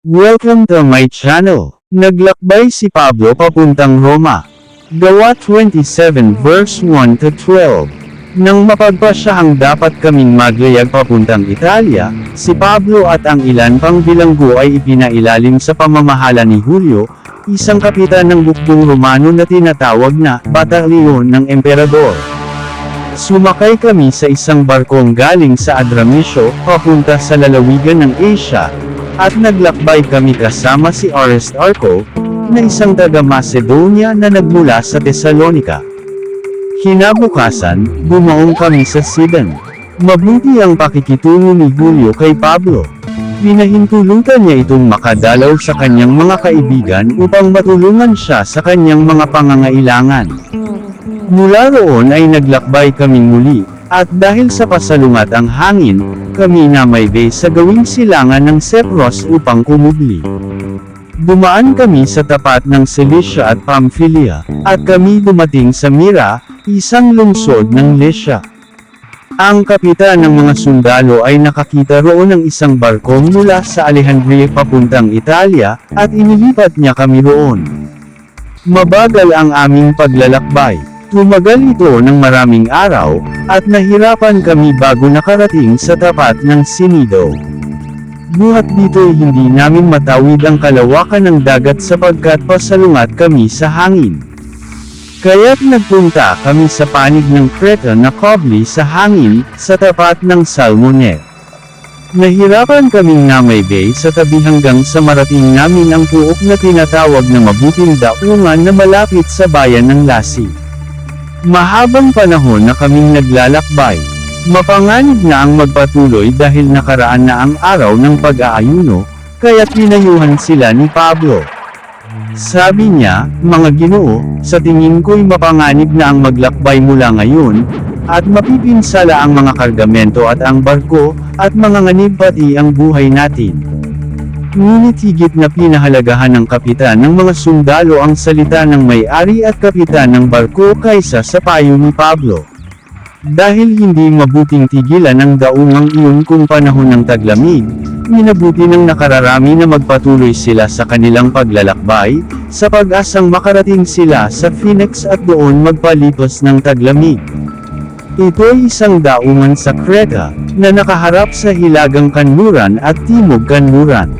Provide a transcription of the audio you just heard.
Welcome to my channel. Naglakbay si Pablo papuntang Roma. Gawa 27 verse 1 to 12. Nang mapagpasyahang dapat kaming maglayag papuntang Italia, si Pablo at ang ilan pang bilanggo ay ipinailalim sa pamamahala ni Julio, isang kapitan ng hukbong Romano na tinatawag na batalyon ng emperador. Sumakay kami sa isang barkong galing sa Adramitio, papunta sa lalawigan ng Asia, at naglakbay kami kasama si Aristarco, na isang taga-Macedonia na nagmula sa Thessalonica. Kinabukasan, bumaong kami sa Sidon. Mabuti ang pakikitungo ni Julio kay Pablo. Pinahintulutan niya itong makadalaw sa kanyang mga kaibigan upang matulungan siya sa kanyang mga pangangailangan. Mula roon ay naglakbay kaming muli, at dahil sa pasalungat ang hangin, kami na may base sa gawing silangan ng Cyprus upang kumubli. Dumaan kami sa tapat ng Cilicia at Pamphylia, at kami dumating sa Mira, isang lungsod ng Lycia. Ang kapitan ng mga sundalo ay nakakita roon ng isang barko mula sa Alejandria papuntang Italia, at inilipat niya kami roon. Mabagal ang aming paglalakbay. Tumagal ito ng maraming araw, at nahirapan kami bago nakarating sa tapat ng Sinido. Buhat dito hindi namin matawid ang kalawakan ng dagat sapagkat pasalungat kami sa hangin. Kaya't nagpunta kami sa panig ng Creta na kubli sa hangin, sa tapat ng Salmonet. Nahirapan kaming namaybay sa tabi hanggang sa marating namin ang puok na tinatawag na mabuting daungan na malapit sa bayan ng Lassi. Mahabang panahon na kaming naglalakbay. Mapanganib na ang magpatuloy dahil nakaraan na ang araw ng pag-aayuno, kaya tinayuhan sila ni Pablo. Sabi niya, "Mga Ginoo, sa tingin ko'y mapanganib na ang maglakbay mula ngayon, at mapipinsala ang mga kargamento at ang barko, at manganganib pati ang buhay natin." Ngunit higit na pinahalagahan ng kapitan ng mga sundalo ang salita ng may-ari at kapitan ng barko kaysa sa payo ni Pablo. Dahil hindi mabuting tigilan ang daungang iyon kung panahon ng taglamig, minabuti ng nakararami na magpatuloy sila sa kanilang paglalakbay, sa pag-asang makarating sila sa Phoenix at doon magpalipas ng taglamig. Ito ay isang daungan sa Creta, na nakaharap sa hilagang kanluran at timog kanluran.